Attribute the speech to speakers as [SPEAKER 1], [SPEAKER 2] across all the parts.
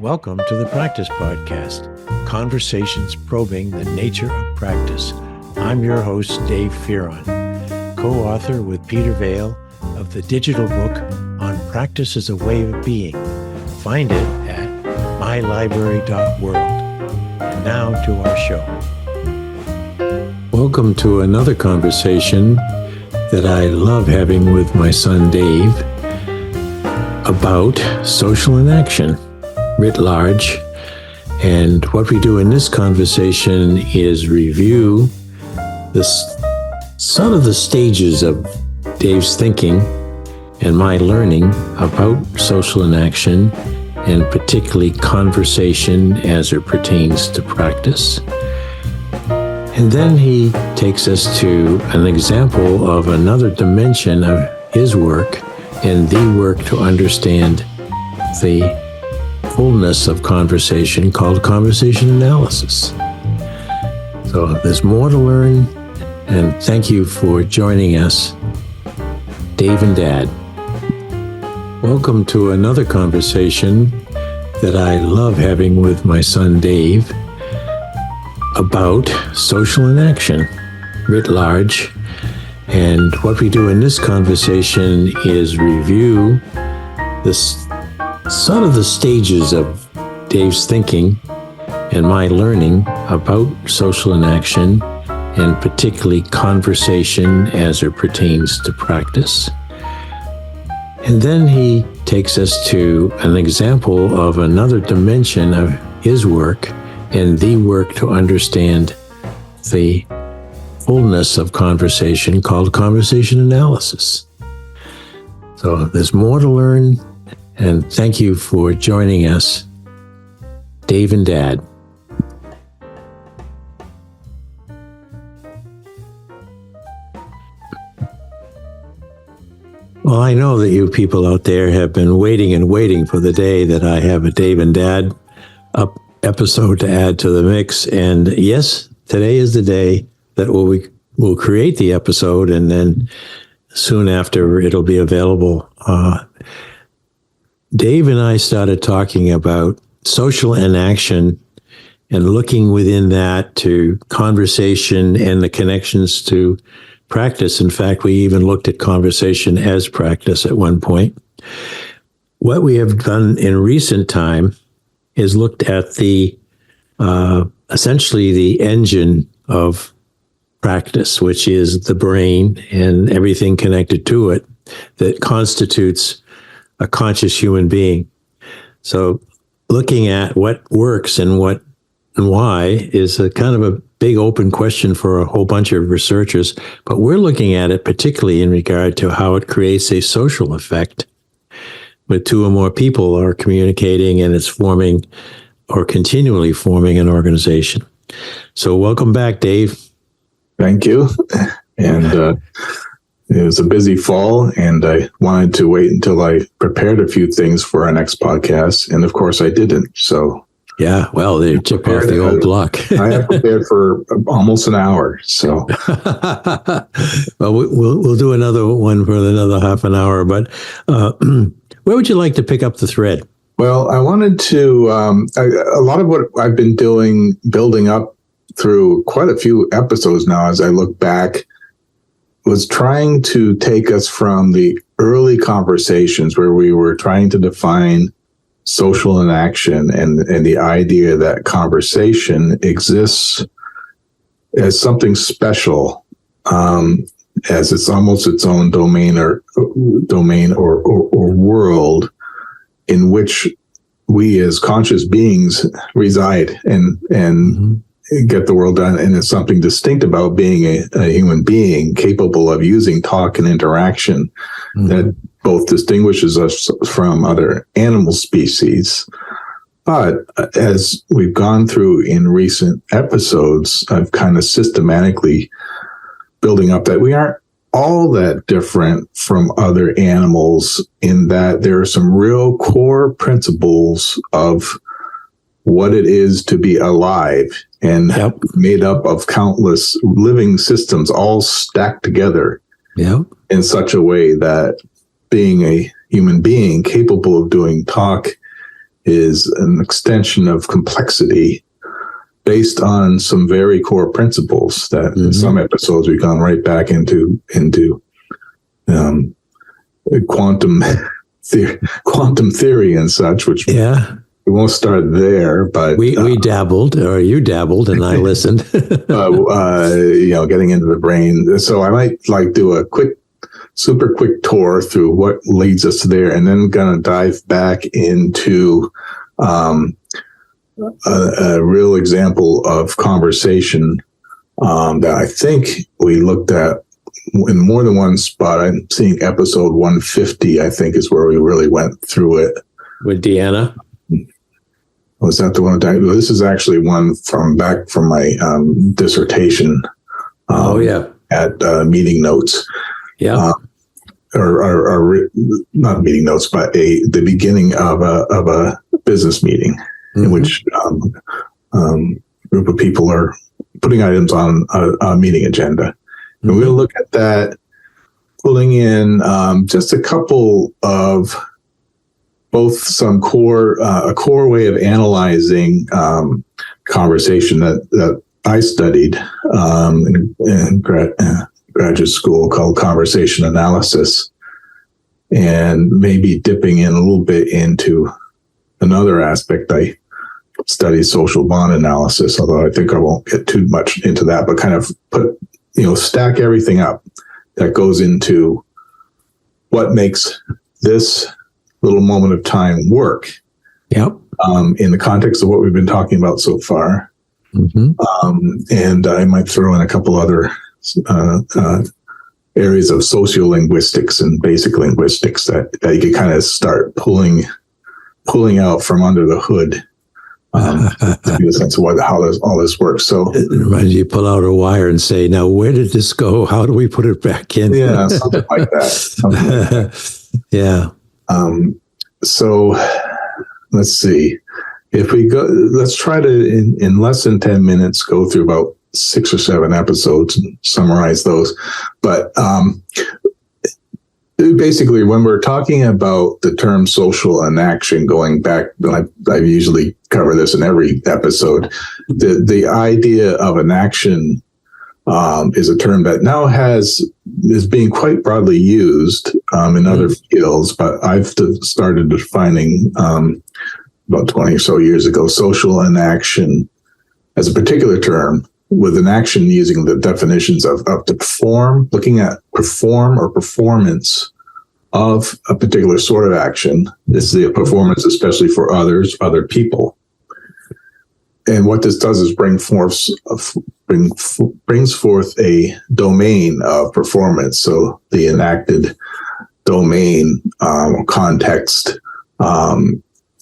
[SPEAKER 1] Welcome to the Practice Podcast, conversations probing the nature of practice. I'm your host, Dave Fearon, co-author with Peter Vale of the digital book on Practice as a Way of Being. Find it at mylibrary.world. And now to our show. Welcome to another conversation that I love having with my son, Dave, about social inaction writ large. And what we do in this conversation is review some of the stages of Dave's thinking and my learning about social inaction, and particularly conversation as it pertains to practice. And then he takes us to an example of another dimension of his work and the work to understand the fullness of conversation called Conversational Analysis. So there's more to learn, and thank you for joining us, Dave and Dad. Welcome to another conversation that I love having with my son, Dave, about social inaction writ large. And what we do in this conversation is review some of the stages of Dave's thinking and my learning about social inaction, and particularly conversation as it pertains to practice. And then he takes us to an example of another dimension of his work and the work to understand the fullness of conversation called Conversational Analysis. So there's more to learn, and thank you for joining us, Dave and Dad. Well, I know that you people out there have been waiting for the day that I have a Dave and Dad episode to add to the mix. And yes, today is the day that we'll create the episode, and then soon after it'll be available. Dave and I started talking about social inaction and looking within that to conversation and the connections to practice. In fact, we even looked at conversation as practice at one point. What we have done in recent time is looked at the essentially the engine of practice, which is the brain and everything connected to it that constitutes a conscious human being. So looking at what works and what and why is a kind of a big open question for a whole bunch of researchers, but we're looking at it particularly in regard to how it creates a social effect with two or more people are communicating, and it's forming or continually forming an organization. So welcome back, Dave.
[SPEAKER 2] Thank you. And it was a busy fall, and I wanted to wait until I prepared a few things for our next podcast. And of course I didn't. So
[SPEAKER 1] yeah, well, they chip off the old block.
[SPEAKER 2] I have prepared for almost an hour. So
[SPEAKER 1] well, we'll do another one for another half an hour. But where would you like to pick up the thread?
[SPEAKER 2] Well, I wanted to, a lot of what I've been building up through quite a few episodes now, as I look back, was trying to take us from the early conversations where we were trying to define social inaction and the idea that conversation exists as something special, as it's almost its own domain or world in which we as conscious beings reside and get the world done. And it's something distinct about being a human being capable of using talk and interaction that both distinguishes us from other animal species. But as we've gone through in recent episodes, I've kind of systematically building up that we aren't all that different from other animals in that there are some real core principles of what it is to be alive and made up of countless living systems all stacked together in such a way that being a human being capable of doing talk is an extension of complexity based on some very core principles that in some episodes we've gone right back into quantum theory and such, which we won't start there, but
[SPEAKER 1] we dabbled, or you dabbled, and I listened.
[SPEAKER 2] Getting into the brain. So I might do a super quick tour through what leads us there, and then gonna dive back into a real example of conversation that I think we looked at in more than one spot. I'm seeing episode 150, I think, is where we really went through it.
[SPEAKER 1] With Deanna?
[SPEAKER 2] Was that the one? This is actually one from my dissertation. At meeting notes. Yeah. Or not meeting notes, but the beginning of a business meeting in which a group of people are putting items on a meeting agenda. And we're going to look at that, pulling in just a couple of both some a core way of analyzing conversation that I studied in graduate school called Conversational Analysis, and maybe dipping in a little bit into another aspect. I study social bond analysis, although I think I won't get too much into that, but kind of stack everything up that goes into what makes this little moment of time work. Yep. In the context of what we've been talking about so far. And I might throw in a couple other areas of sociolinguistics and basic linguistics that you can kind of start pulling out from under the hood to get a sense of how all this works. So
[SPEAKER 1] it reminds you pull out a wire and say, now where did this go? How do we put it back in?
[SPEAKER 2] Yeah, something like that.
[SPEAKER 1] Yeah.
[SPEAKER 2] So let's see. If we go, let's try to, in less than 10 minutes, go through about 6 or 7 episodes and summarize those. But basically, when we're talking about the term social enaction, going back, I usually cover this in every episode, the idea of enaction is a term that now is being quite broadly used in other fields, but I've started defining about 20 or so years ago, social enaction as a particular term, with an action using the definitions of to perform, looking at perform or performance of a particular sort of action. This is the performance, especially for other people. And what this does is brings forth a domain of performance. So the enacted domain, context,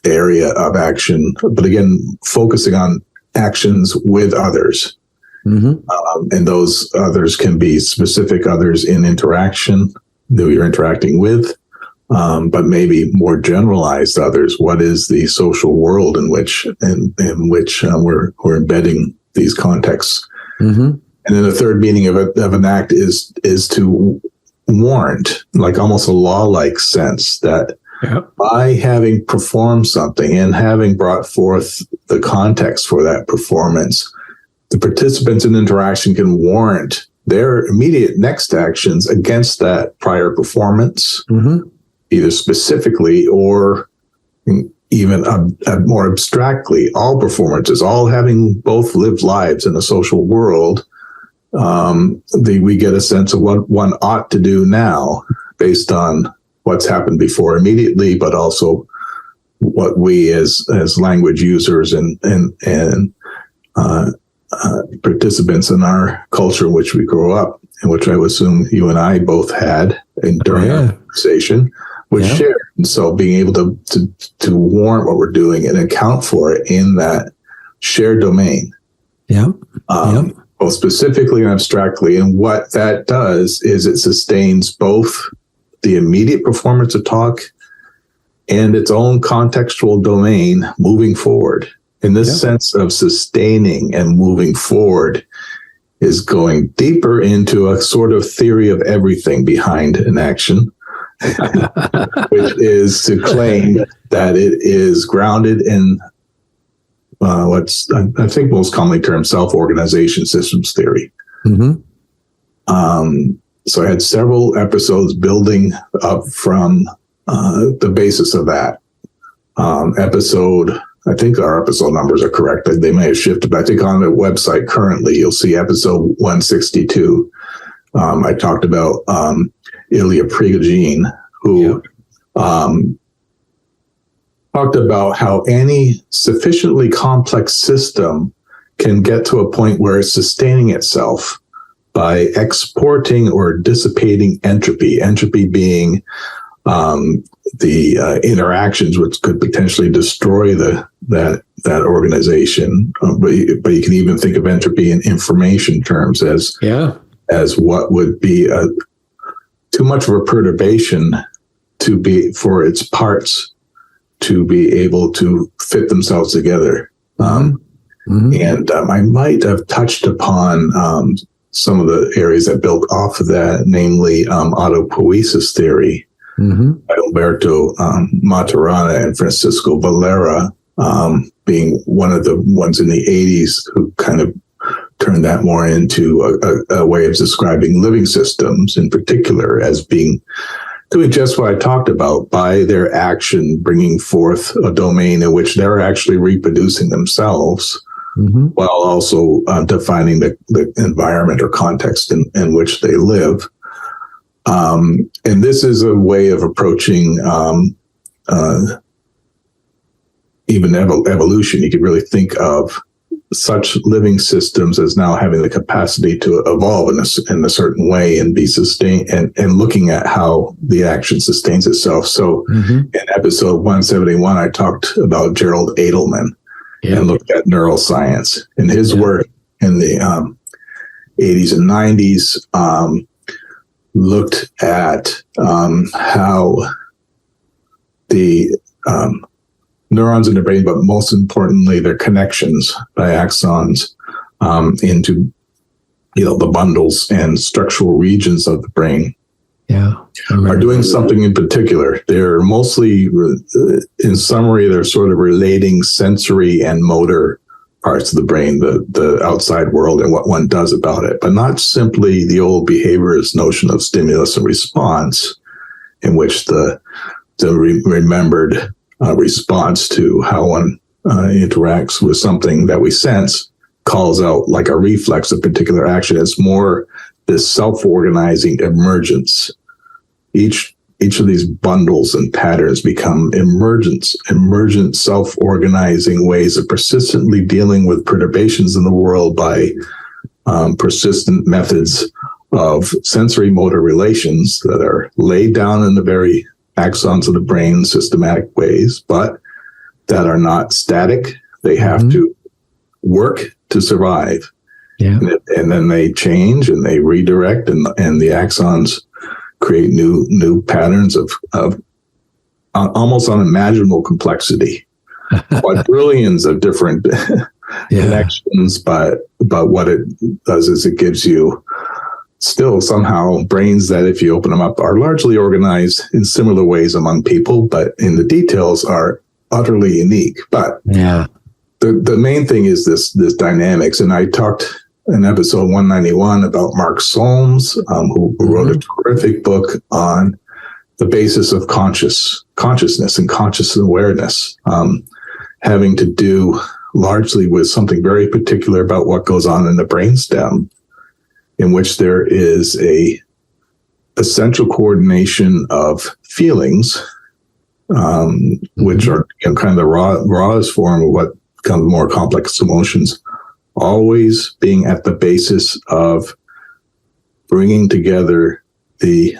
[SPEAKER 2] area of action, but again, focusing on actions with others. And those others can be specific others in interaction that you're interacting with, but maybe more generalized others. What is the social world in which we're embedding these contexts? And then the third meaning of an act is to warrant, like almost a law-like sense that by having performed something and having brought forth the context for that performance, the participants in interaction can warrant their immediate next actions against that prior performance, either specifically or even more abstractly. All performances, all having both lived lives in a social world, we get a sense of what one ought to do now based on what's happened before immediately, but also what we as language users and participants in our culture in which we grow up, and which I would assume you and I both had during our conversation, would share. And so being able to warrant what we're doing and account for it in that shared domain, both specifically and abstractly. And what that does is it sustains both the immediate performance of talk and its own contextual domain moving forward. In this sense of sustaining and moving forward is going deeper into a sort of theory of everything behind an action. which is to claim that it is grounded in what's, I think, most commonly termed self-organization systems theory.
[SPEAKER 1] Mm-hmm.
[SPEAKER 2] So I had several episodes building up from the basis of that. I think our episode numbers are correct. They may have shifted, but I think on the website currently, you'll see episode 162. I talked about Ilya Prigogine, who talked about how any sufficiently complex system can get to a point where it's sustaining itself by exporting or dissipating entropy. Entropy being the interactions which could potentially destroy that organization. But you can even think of entropy in information terms as what would be too much of a perturbation for its parts to be able to fit themselves together. And I might have touched upon some of the areas that built off of that, namely autopoiesis theory by Alberto Maturana and Francisco Valera, being one of the ones in the 80s who kind of turned that more into a way of describing living systems in particular as doing just what I talked about, by their action bringing forth a domain in which they're actually reproducing themselves, while also defining the environment or context in which they live. And this is a way of approaching even evolution. You could really think of such living systems as now having the capacity to evolve in a certain way and be sustained, and looking at how the action sustains itself. So in episode 171, I talked about Gerald Edelman and looked at neuroscience and his work in the 80s and 90s, looked at how the neurons in the brain, but most importantly, their connections by axons into, the bundles and structural regions of the brain are doing something in particular. They're mostly, in summary, they're sort of relating sensory and motor parts of the brain, the outside world and what one does about it, but not simply the old behaviorist notion of stimulus and response, in which the remembered response to how one interacts with something that we sense calls out like a reflex of particular action. It's more this self-organizing emergence. Each of these bundles and patterns become emergent self-organizing ways of persistently dealing with perturbations in the world by persistent methods of sensory motor relations that are laid down in the very axons of the brain, systematic ways, but that are not static. They have to work to survive. And then they change and they redirect, and the axons create new patterns of almost unimaginable complexity, quadrillions of different connections. But what it does is it gives you still somehow brains that, if you open them up, are largely organized in similar ways among people, but in the details are utterly unique. But the main thing is this dynamics. And I talked in episode 191 about Mark Solms, who wrote a terrific book on the basis of consciousness and conscious awareness, having to do largely with something very particular about what goes on in the brainstem, in which there is a essential coordination of feelings, which are kind of the rawest form of what becomes more complex emotions, always being at the basis of bringing together the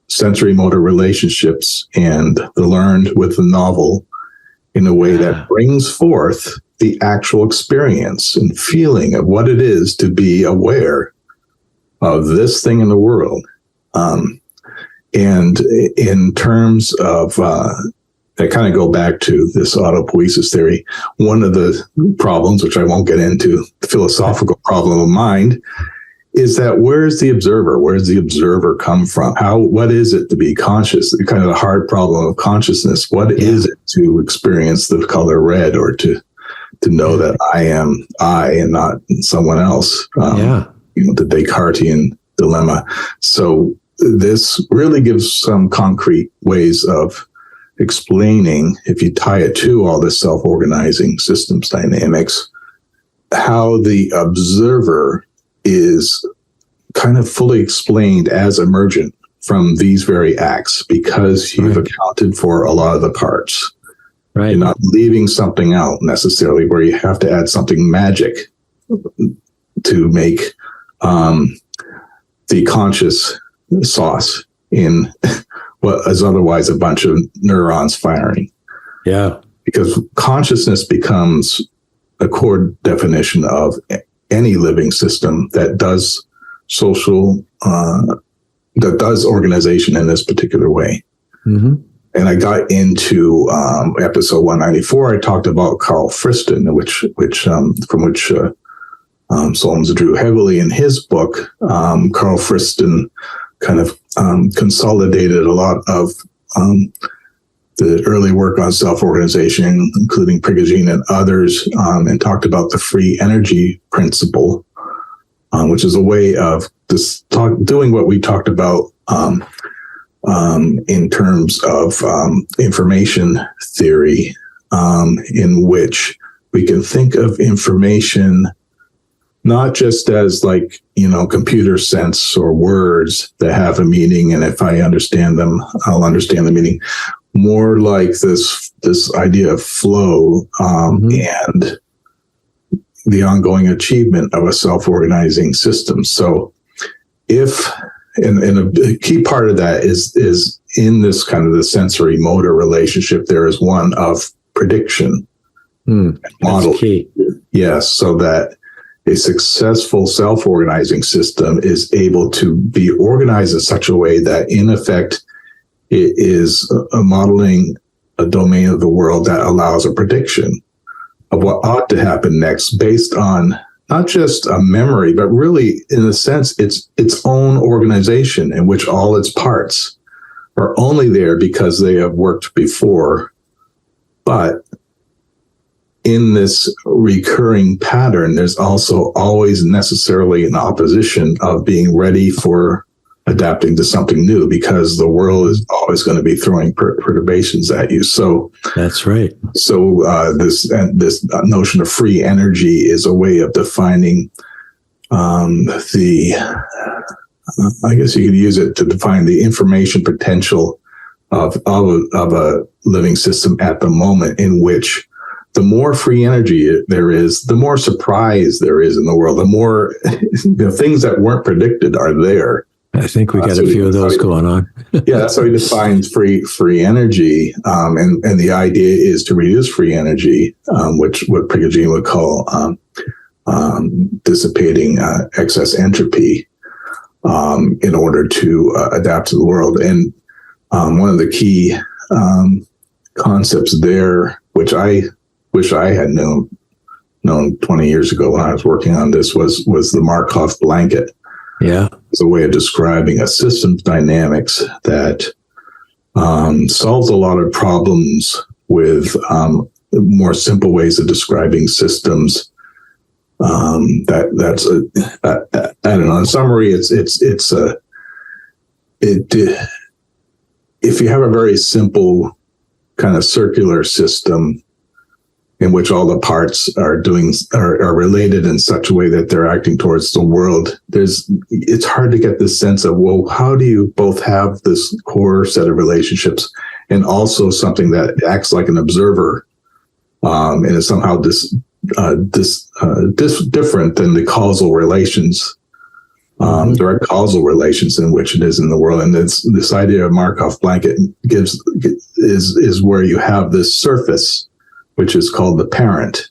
[SPEAKER 2] sensory motor relationships and the learned with the novel in a way that brings forth the actual experience and feeling of what it is to be aware of this thing in the world. And in terms of, I kind of go back to this autopoiesis theory. One of the problems, which I won't get into, the philosophical problem of mind, is that where's the observer? Where does the observer come from? What is it to be conscious? Kind of the hard problem of consciousness. What is it to experience the color red, or to know that I am I and not someone else? The Descartesian dilemma. So this really gives some concrete ways of explaining, if you tie it to all this self-organizing systems dynamics, how the observer is kind of fully explained as emergent from these very acts, because you've accounted for a lot of the parts.
[SPEAKER 1] Right.
[SPEAKER 2] You're not leaving something out necessarily, where you have to add something magic to make the conscious sauce in what is otherwise a bunch of neurons firing.
[SPEAKER 1] Yeah.
[SPEAKER 2] Because consciousness becomes a core definition of any living system that does that does organization in this particular way.
[SPEAKER 1] Mm-hmm.
[SPEAKER 2] And I got into episode 194. I talked about Carl Friston, from which Solms drew heavily in his book. Carl Friston kind of consolidated a lot of the early work on self-organization, including Prigogine and others, and talked about the free energy principle, which is a way of doing what we talked about in terms of information theory, in which we can think of information not just as computer sense or words that have a meaning, and if I understand them, I'll understand the meaning. More like this idea of flow, and the ongoing achievement of a self-organizing system. So and a key part of that is in this kind of the sensory motor relationship, there is one of prediction. Model.
[SPEAKER 1] That's key.
[SPEAKER 2] Yes, so that a successful self-organizing system is able to be organized in such a way that, in effect, it is modeling a domain of the world that allows a prediction of what ought to happen next, based on not just a memory, but really, in a sense, its own organization, in which all its parts are only there because they have worked before. But in this recurring pattern, there's also always necessarily an opposition of being ready for adapting to something new, because the world is always going to be throwing perturbations at you. So
[SPEAKER 1] that's right.
[SPEAKER 2] So this notion of free energy is a way of defining I guess you could use it to define the information potential of a living system at the moment, in which the more free energy there is, the more surprise there is in the world, the more the things that weren't predicted are there.
[SPEAKER 1] I think we got a few of those going on.
[SPEAKER 2] Yeah, that's how he defines free energy. And the idea is to reduce free energy, what Prigogine would call dissipating excess entropy, in order to adapt to the world. And one of the key concepts there, which I wish I had known 20 years ago when I was working on this, was the Markov blanket.
[SPEAKER 1] Yeah.
[SPEAKER 2] It's a way of describing a systems dynamics that solves a lot of problems with more simple ways of describing systems. I don't know. In summary, if you have a very simple kind of circular system in which all the parts are related in such a way that they're acting towards the world, it's hard to get this sense of, well, how do you both have this core set of relationships and also something that acts like an observer, and is somehow different than the causal relations, direct causal relations in which it is in the world. And this idea of Markov blanket is where you have this surface, which is called the parent,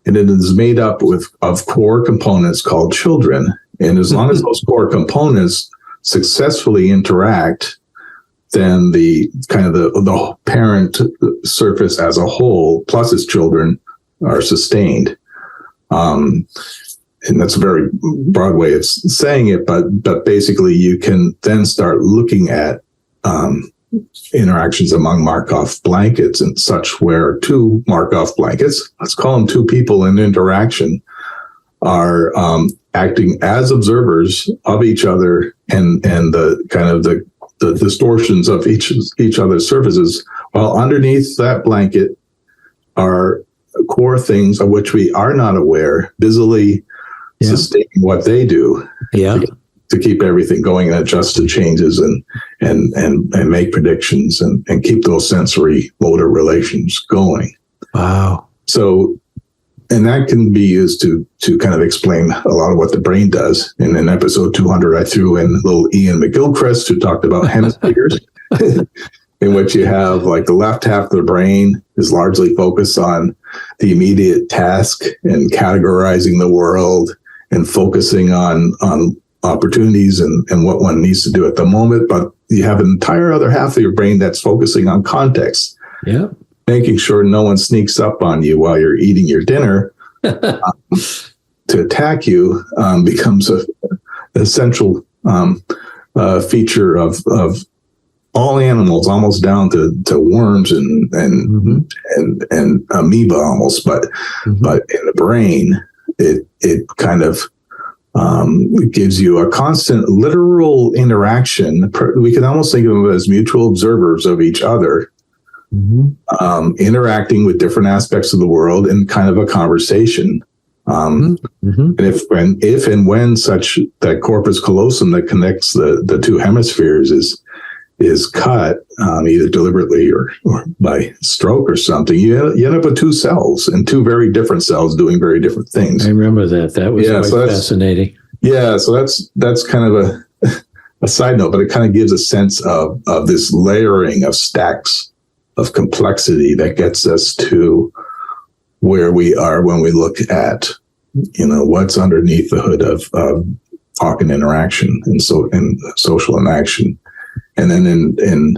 [SPEAKER 2] and it is made up of core components called children. And as long as those core components successfully interact, then the kind of the parent surface as a whole, plus its children, are sustained. And and that's a very broad way of saying it, but basically you can then start looking at interactions among Markov blankets and such, where two Markov blankets, let's call them two people in interaction, are acting as observers of each other, and the kind of the distortions of each other's surfaces, while underneath that blanket are core things of which we are not aware, busily sustaining what they do to keep everything going and adjust to changes and make predictions and keep those sensory motor relations going.
[SPEAKER 1] Wow.
[SPEAKER 2] So, and that can be used to kind of explain a lot of what the brain does. And in episode 200, I threw in little Ian McGilchrist, who talked about hemispheres, in which you have like the left half of the brain is largely focused on the immediate task and categorizing the world and focusing on opportunities and what one needs to do at the moment. But you have an entire other half of your brain that's focusing on context.
[SPEAKER 1] Yeah.
[SPEAKER 2] Making sure no one sneaks up on you while you're eating your dinner to attack you becomes an essential feature of all animals, almost down to worms and amoeba almost. But in the brain, it kind of gives you a constant literal interaction. We can almost think of them as mutual observers of each other. Interacting with different aspects of the world in kind of a conversation. And if and when such that corpus callosum that connects the two hemispheres is cut, either deliberately or by stroke or something, you end up with two cells, and two very different cells doing very different things.
[SPEAKER 1] I remember that. That was quite fascinating.
[SPEAKER 2] Yeah, so that's kind of a side note, but it kind of gives a sense of this layering of stacks of complexity that gets us to where we are when we look at, what's underneath the hood of talk and interaction and social inaction. And then in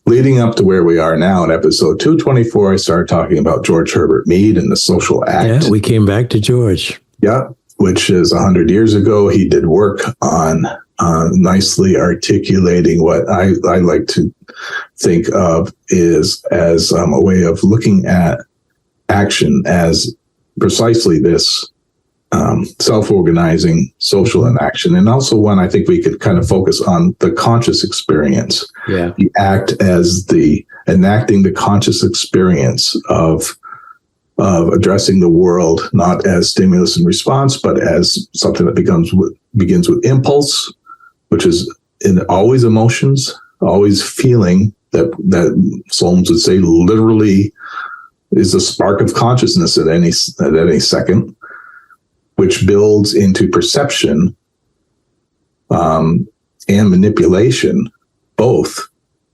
[SPEAKER 2] leading up to where we are now in episode 224, I started talking about George Herbert Mead and the social act.
[SPEAKER 1] Yeah, we came back to George.
[SPEAKER 2] Yeah, which is 100 years ago. He did work on nicely articulating what I like to think of is as a way of looking at action as precisely this self-organizing social inaction, and also one I think we could kind of focus on the conscious experience.
[SPEAKER 1] Yeah,
[SPEAKER 2] the act as enacting the conscious experience of addressing the world, not as stimulus and response, but as something that begins with impulse, which is always emotions, always feeling that Solms would say literally is a spark of consciousness at any second, which builds into perception and manipulation. Both.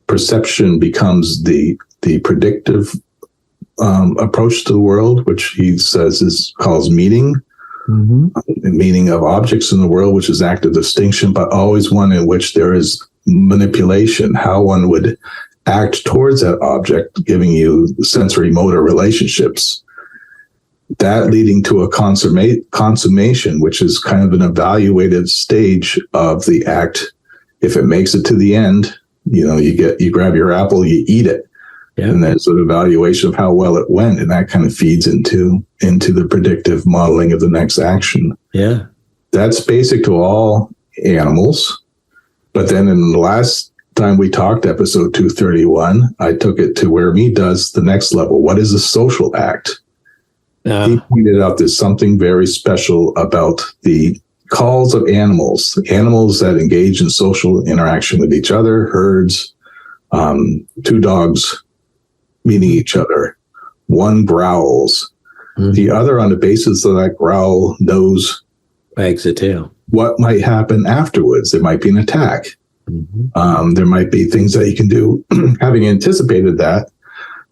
[SPEAKER 2] Perception becomes the predictive approach to the world, which he says calls meaning. Meaning of objects in the world, which is active distinction, but always one in which there is manipulation, how one would act towards that object, giving you sensory motor relationships. That leading to a consummation, which is kind of an evaluative stage of the act. If it makes it to the end, you grab your apple, you eat it. Yeah. And there's an evaluation of how well it went, and that kind of feeds into the predictive modeling of the next action.
[SPEAKER 1] Yeah.
[SPEAKER 2] That's basic to all animals. But then in the last time we talked, episode 231, I took it to where Mead does the next level. What is a social act? He pointed out there's something very special about the calls of animals that engage in social interaction with each other, herds, two dogs meeting each other. One growls. The other, on the basis of that growl, knows,
[SPEAKER 1] wags the tail,
[SPEAKER 2] what might happen afterwards. There might be an attack. There might be things that you can do, having anticipated that,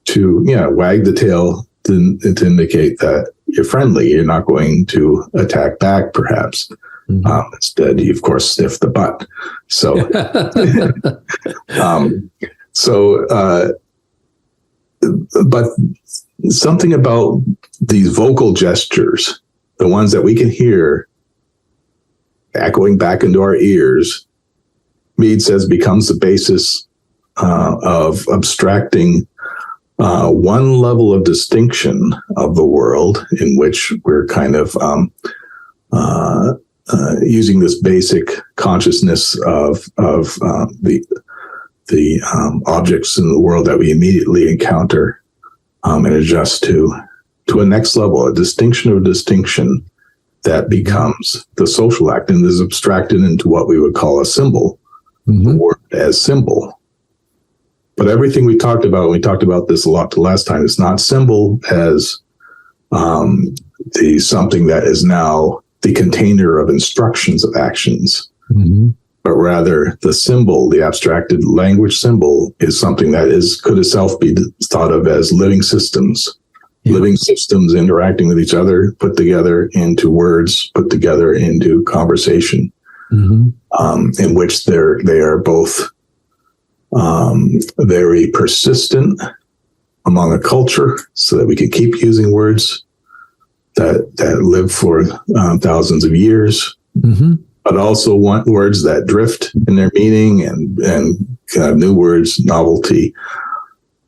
[SPEAKER 2] to wag the tail to indicate that you're friendly. You're not going to attack back, perhaps. Instead, you of course sniff the butt. But something about these vocal gestures, the ones that we can hear, echoing back into our ears, Mead says becomes the basis of abstracting one level of distinction of the world in which we're kind of using this basic consciousness of the objects in the world that we immediately encounter, and adjust to a next level, a distinction of distinction that becomes the social act and is abstracted into what we would call a symbol, the word as symbol. But everything we talked about this a lot the last time, it's not symbol as the something that is now the container of instructions of actions, but rather the symbol, the abstracted language symbol, is something that could itself be thought of as living systems. Living systems interacting with each other, put together into words, put together into conversation, in which they are both very persistent among a culture, so that we can keep using words that live for thousands of years, but also want words that drift in their meaning and kind of new words, novelty,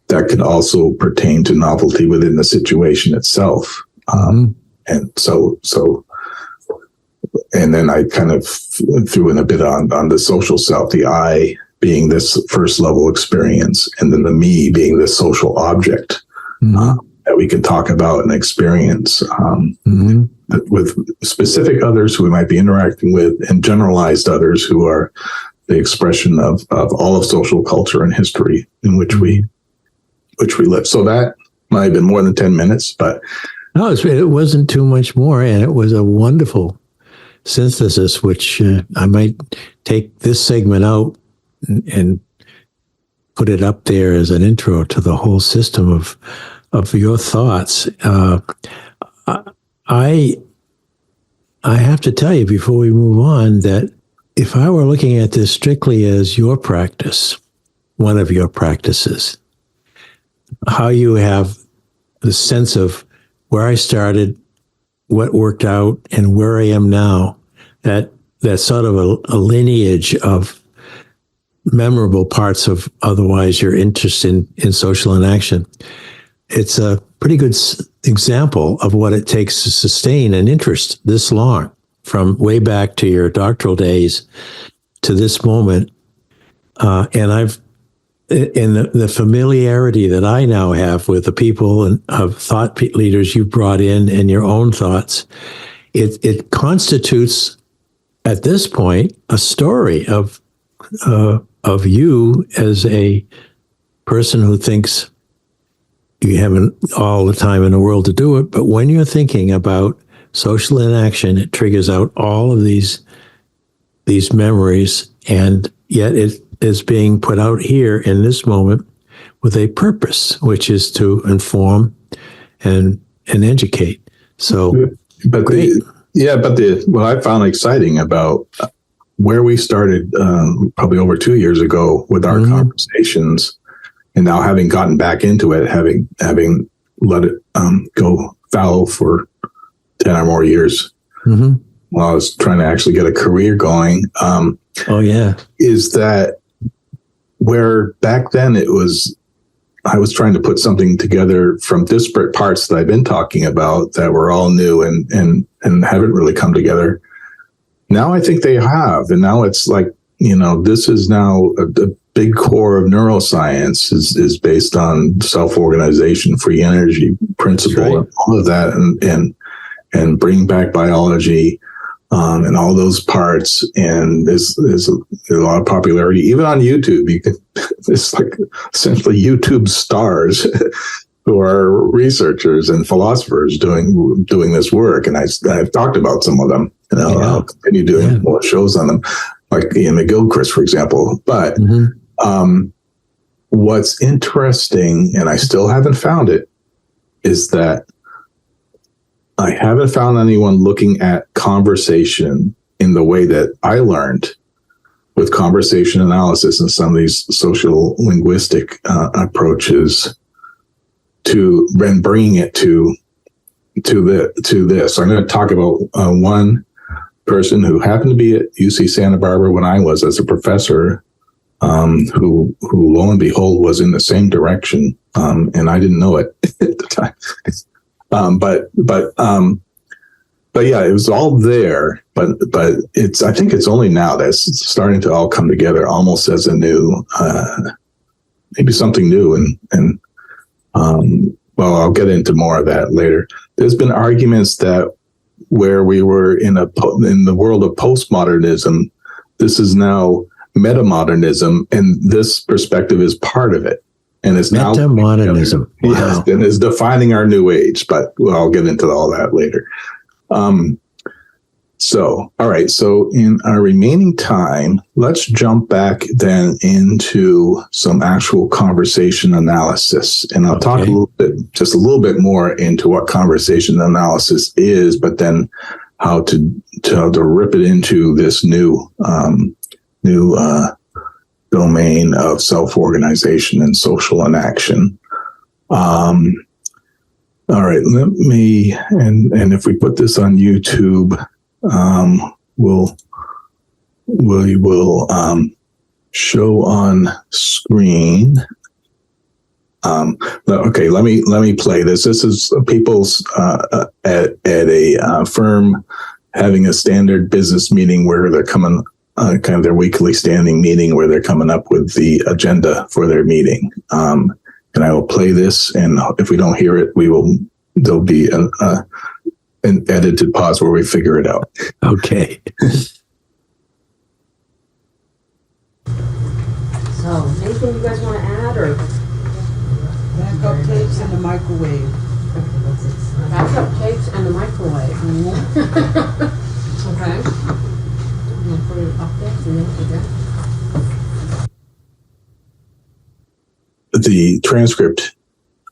[SPEAKER 2] that can also pertain to novelty within the situation itself. And then I kind of threw in a bit on the social self, the I being this first level experience, and then the me being this social object that we can talk about and experience with specific others who we might be interacting with, and generalized others who are the expression of all of social culture and history in which we live. So that might have been more than 10 minutes, but
[SPEAKER 1] no, it wasn't too much more, and it was a wonderful synthesis, which I might take this segment out and put it up there as an intro to the whole system of your thoughts. I have to tell you before we move on that if I were looking at this strictly as your practice, one of your practices, how you have the sense of where I started, what worked out, and where I am now, that's sort of a lineage of memorable parts of otherwise your interest in social inaction. It's a pretty good example of what it takes to sustain an interest this long, from way back to your doctoral days to this moment. And the familiarity that I now have with the people and of thought leaders you brought in and your own thoughts, it constitutes at this point a story of you as a person who thinks you haven't all the time in the world to do it, but when you're thinking about social inaction, it triggers out all of these memories, and yet it is being put out here in this moment with a purpose, which is to inform and educate. So,
[SPEAKER 2] but what I found exciting about where we started probably over 2 years ago with our conversations, and now having gotten back into it, having let it go fallow for 10 or more years, while I was trying to actually get a career going. Is that where back then I was trying to put something together from disparate parts that I've been talking about that were all new and haven't really come together. Now I think they have, and now it's like, this is now a big core of neuroscience is based on self-organization, free energy principle, right, and all of that, and bring back biology, and all those parts. And there's a lot of popularity, even on YouTube. It's like essentially YouTube stars who are researchers and philosophers doing this work. And I've talked about some of them, and I'll continue doing more shows on them, like Ian McGilchrist, for example. But what's interesting, and I still haven't found it, is that I haven't found anyone looking at conversation in the way that I learned with conversation analysis and some of these social linguistic approaches to bringing it to this. So I'm going to talk about one person who happened to be at UC Santa Barbara when I was as a professor, who lo and behold was in the same direction, and I didn't know it at the time. But yeah, it was all there. But I think it's only now that's starting to all come together, almost as a new, maybe something new. And well, I'll get into more of that later. There's been arguments that where we were in the world of postmodernism, this is now metamodernism, and this perspective is part of it. And it's now
[SPEAKER 1] metamodernism. Wow.
[SPEAKER 2] Yes, and it's defining our new age. But I'll get into all that later. So, all right. So in our remaining time, let's jump back then into some actual conversation analysis. And I'll talk just a little bit more into what conversation analysis is, but then how to rip it into this new domain of self-organization and social inaction. All right, let me, and if we put this on YouTube, we will show on screen. Okay, let me play this. This is people's at a firm having a standard business meeting where they're coming, kind of their weekly standing meeting where they're coming up with the agenda for their meeting. And I will play this, and if we don't hear it, there'll be an edited pause where we figure it out.
[SPEAKER 1] Okay.
[SPEAKER 3] So, anything you guys want to add, or?
[SPEAKER 4] Backup tapes in the microwave.
[SPEAKER 3] Backup tapes and the microwave. Okay. I'm gonna put it up there so you don't forget.
[SPEAKER 2] The transcript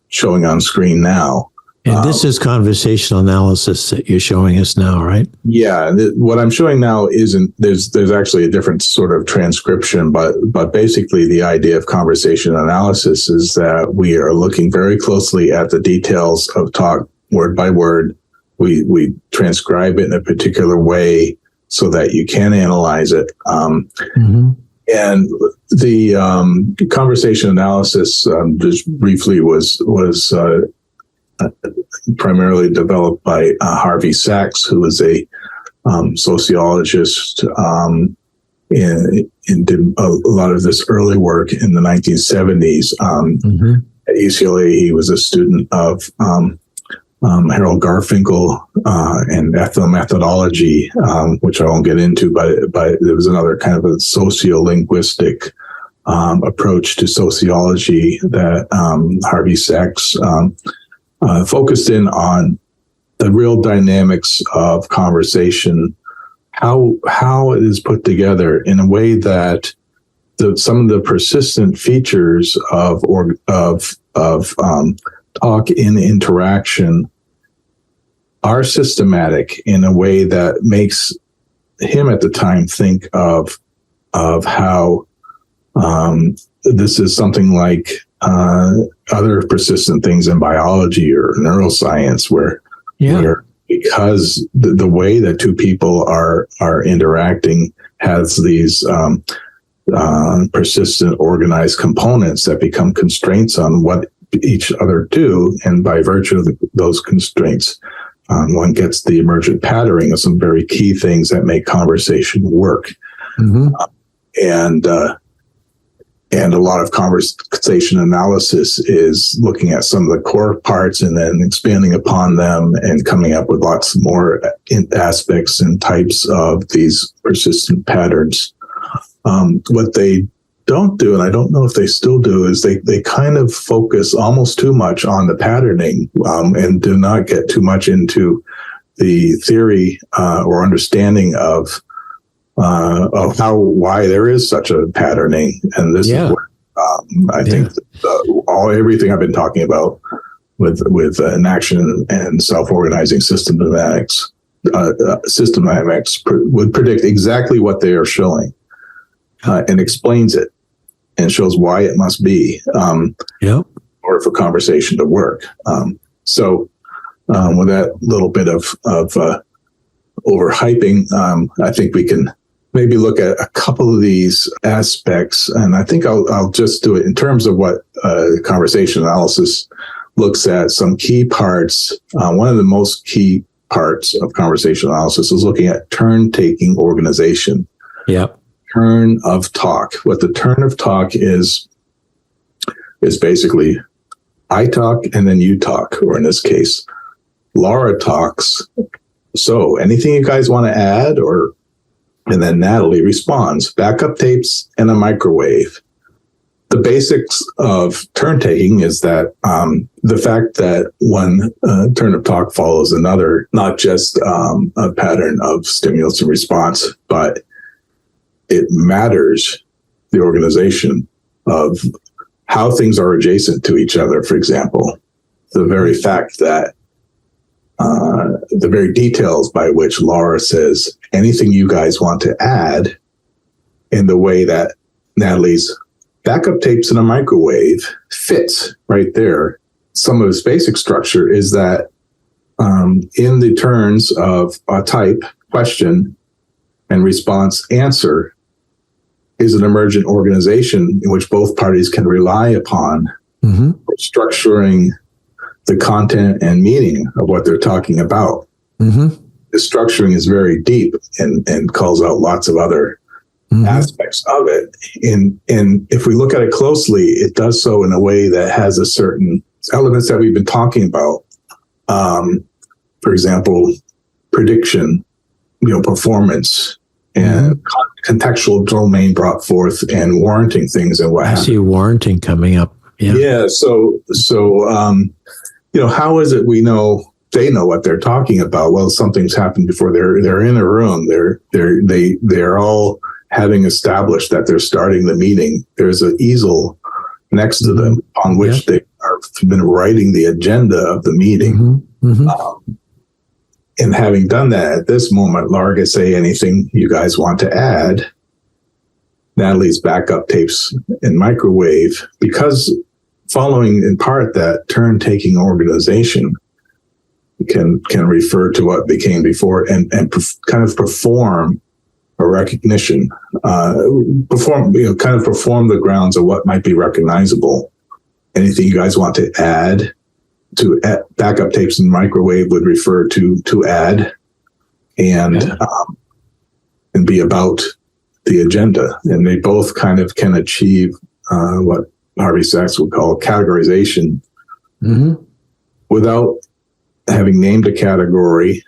[SPEAKER 2] showing on screen now.
[SPEAKER 1] And this is conversational analysis that you're showing us now, right?
[SPEAKER 2] Yeah, what I'm showing now isn't, there's actually a different sort of transcription, but basically the idea of conversation analysis is that we are looking very closely at the details of talk word by word. We transcribe it in a particular way so that you can analyze it. And the conversation analysis, just briefly, was primarily developed by Harvey Sachs, who was a sociologist and did a lot of this early work in the 1970s. At UCLA, he was a student of Harold Garfinkel and ethnomethodology, which I won't get into, but there was another kind of a sociolinguistic approach to sociology that Harvey Sachs focused in on the real dynamics of conversation, how it is put together in a way that some of the persistent features of talk in interaction are systematic in a way that makes him at the time think of how this is something like other persistent things in biology or neuroscience where because the way that two people are interacting has these persistent organized components that become constraints on what each other do, and by virtue of those constraints, one gets the emergent patterning of some very key things that make conversation work. And a lot of conversation analysis is looking at some of the core parts and then expanding upon them and coming up with lots more aspects and types of these persistent patterns. What they don't do, and I don't know if they still do, is they kind of focus almost too much on the patterning and do not get too much into the theory or understanding of why there is such a patterning. And this is where I think that, everything I've been talking about with inaction and self-organizing system dynamics would predict exactly what they are showing and explains it and shows why it must be in order for conversation to work. So with that little bit of overhyping. I think we can maybe look at a couple of these aspects, and I think I'll just do it in terms of what conversational analysis looks at. Some key parts. One of the most key parts of conversational analysis is looking at turn-taking organization.
[SPEAKER 1] Yep.
[SPEAKER 2] Turn of talk. What the turn of talk is basically I talk and then you talk, or in this case, Laura talks. So anything you guys want to add, and then Natalie responds. Backup tapes and a microwave. The basics of turn taking is that the fact that one turn of talk follows another, not just a pattern of stimulus and response, but it matters the organization of how things are adjacent to each other. For example, the very fact that the very details by which Laura says anything you guys want to add, in the way that Natalie's backup tapes in a microwave fits right there. Some of its basic structure is that in the turns of a type, question, and response, answer, is an emergent organization in which both parties can rely upon for structuring the content and meaning of what they're talking about. The structuring is very deep and calls out lots of other aspects of it. And if we look at it closely, it does so in a way that has a certain elements that we've been talking about. For example, prediction, performance, and contextual domain brought forth, and warranting things and what
[SPEAKER 1] I
[SPEAKER 2] happens.
[SPEAKER 1] see warranting coming up.
[SPEAKER 2] Yeah. So how is it we know they know what they're talking about? Well, something's happened before. They're in a room. They're all having established that they're starting the meeting. There's an easel next to them on which they have been writing the agenda of the meeting. And having done that, at this moment, Laura can say anything you guys want to add. Natalie's backup tapes and microwave, because following in part that turn-taking organization can refer to what became before and kind of perform a recognition, perform the grounds of what might be recognizable. Anything you guys want to add to backup tapes and microwave would refer to add and be about the agenda. And they both kind of can achieve what Harvey Sachs would call categorization without having named a category,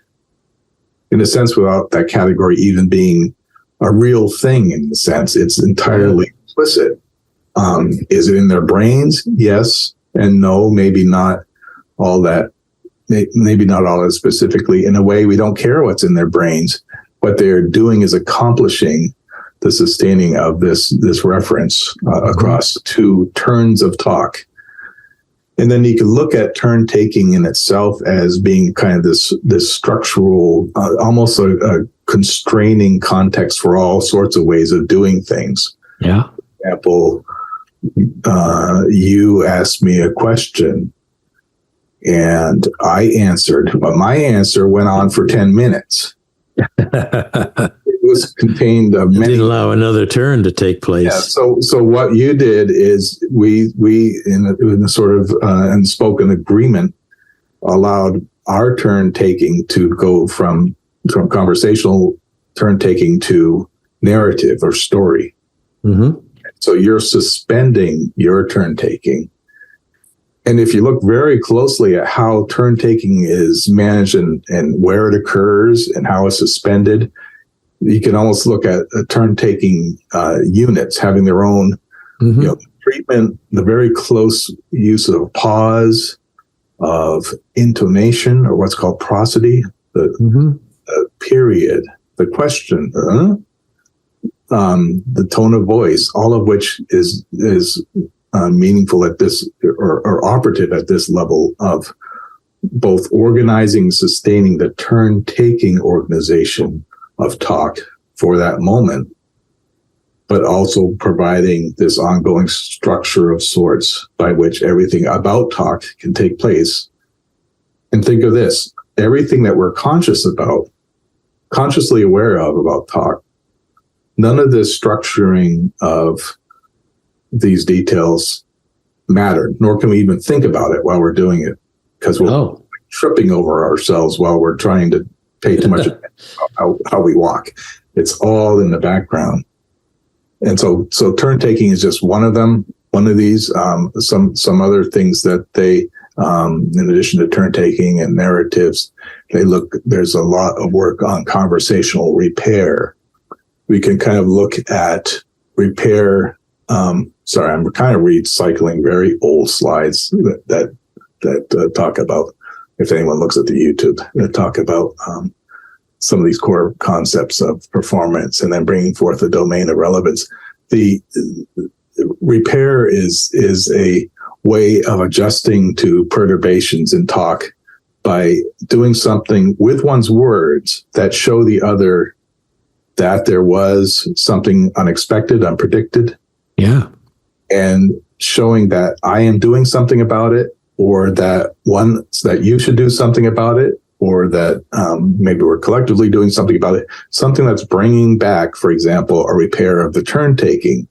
[SPEAKER 2] in a sense, without that category even being a real thing. In a sense, it's entirely implicit. Is it in their brains? Yes and no, maybe not all that, maybe not all that specifically. In a way, we don't care what's in their brains. What they're doing is accomplishing the sustaining of this reference across two turns of talk. And then you can look at turn taking in itself as being kind of this structural, almost a constraining context for all sorts of ways of doing things.
[SPEAKER 1] Yeah.
[SPEAKER 2] For example, you asked me a question and I answered, but my answer went on for 10 minutes. It was contained of many.
[SPEAKER 1] Didn't allow another turn to take place.
[SPEAKER 2] Yeah. So what you did is we in a sort of unspoken agreement allowed our turn taking to go from conversational turn taking to narrative or story. So you're suspending your turn taking. And if you look very closely at how turn taking is managed and where it occurs and how it's suspended, you can almost look at turn taking units having their own treatment, the very close use of pause, of intonation, or what's called prosody, the period, the question, the tone of voice, all of which is meaningful at this or operative at this level of both organizing, sustaining the turn-taking organization of talk for that moment, but also providing this ongoing structure of sorts by which everything about talk can take place. And think of this, everything that we're conscious about consciously aware of about talk, none of this structuring of these details matter, nor can we even think about it while we're doing it, because we're tripping over ourselves while we're trying to pay too much attention to how we walk. It's all in the background. And so turn taking is just one of them, one of these. Some other things that they, in addition to turn taking and narratives, there's a lot of work on conversational repair. We can kind of look at repair. Sorry, I'm kind of recycling very old slides that talk about, if anyone looks at the YouTube, that talk about some of these core concepts of performance, and then bringing forth the domain of relevance. The repair is a way of adjusting to perturbations in talk by doing something with one's words that show the other that there was something unexpected, unpredicted.
[SPEAKER 1] Yeah.
[SPEAKER 2] And showing that I am doing something about it, or that you should do something about it, or that maybe we're collectively doing something about it, something that's bringing back, for example, a repair of the turn taking.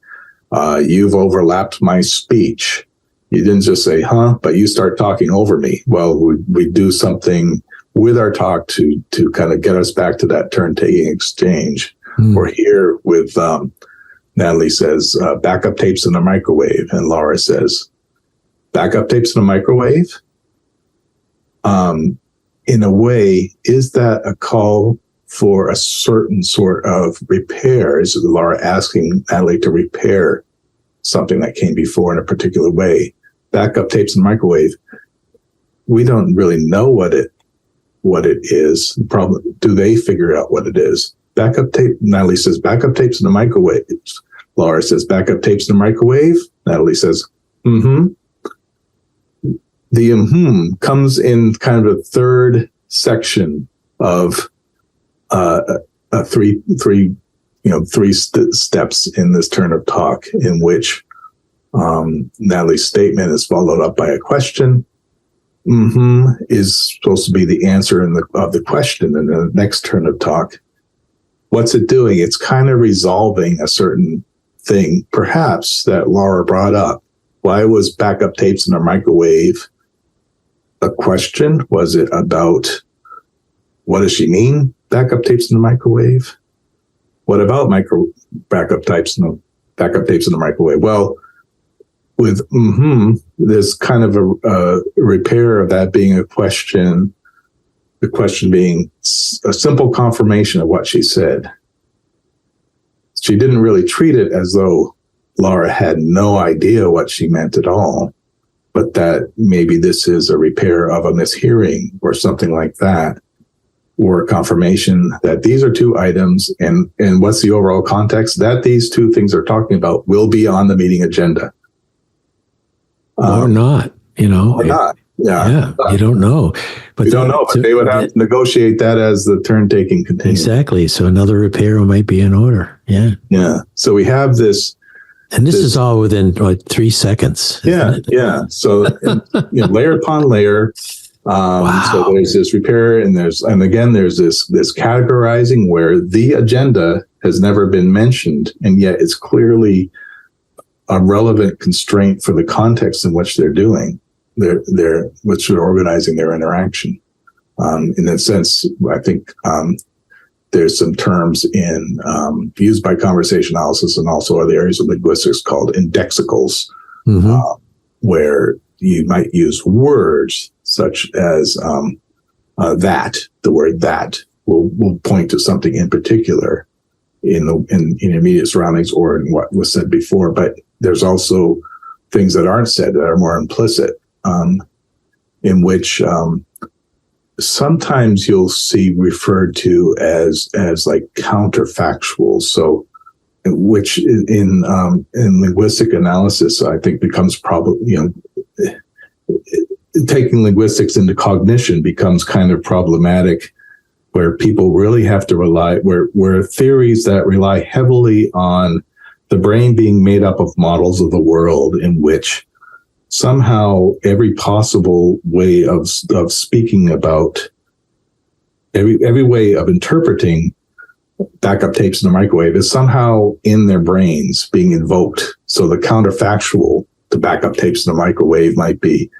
[SPEAKER 2] You've overlapped my speech. You didn't just say, but you start talking over me. Well, we do something with our talk to kind of get us back to that turn taking exchange. Or here with Natalie says, backup tapes in the microwave. And Laura says, backup tapes in the microwave? In a way, is that a call for a certain sort of repair? Is Laura asking Natalie to repair something that came before in a particular way? Backup tapes in the microwave, we don't really know what it is. The problem, do they figure out what it is? Backup tape, Natalie says, backup tapes in the microwave. Laura says, backup tapes in the microwave. Natalie says, The comes in kind of a third section of three steps in this turn of talk, in which Natalie's statement is followed up by a question. Is supposed to be the answer of the question in the next turn of talk. What's it doing? It's kind of resolving a certain thing, perhaps, that Laura brought up. Why was backup tapes in a microwave a question? Was it about, what does she mean, backup tapes in the microwave? What about backup tapes in the microwave? Well, with there's kind of a repair of that being a question, the question being a simple confirmation of what she said. She didn't really treat it as though Laura had no idea what she meant at all, but that maybe this is a repair of a mishearing or something like that, or a confirmation that these are two items, and what's the overall context? That these two things are talking about will be on the meeting agenda.
[SPEAKER 1] Or not,
[SPEAKER 2] Or not. Yeah.
[SPEAKER 1] You don't know. But
[SPEAKER 2] you don't know, but they would have to negotiate that as the turn taking continues.
[SPEAKER 1] Exactly. So another repair might be in order. Yeah.
[SPEAKER 2] Yeah. So we have this.
[SPEAKER 1] And this is all within 3 seconds.
[SPEAKER 2] Yeah. Yeah. So layer upon layer.
[SPEAKER 1] Wow.
[SPEAKER 2] So there's this repair, and there's this categorizing where the agenda has never been mentioned, and yet it's clearly a relevant constraint for the context in which they're doing. They're which they're organizing their interaction. In that sense, I think there's some terms used by conversation analysis and also other areas of linguistics called indexicals, where you might use words such as that. The word that will point to something in particular in immediate surroundings or in what was said before. But there's also things that aren't said that are more implicit, in which sometimes you'll see referred to as like counterfactual. So, which in linguistic analysis, I think becomes probably, taking linguistics into cognition becomes kind of problematic, where people really have to rely, where theories that rely heavily on the brain being made up of models of the world, in which somehow every possible way of speaking about every way of interpreting backup tapes in the microwave is somehow in their brains being invoked. So the counterfactual to backup tapes in the microwave might be,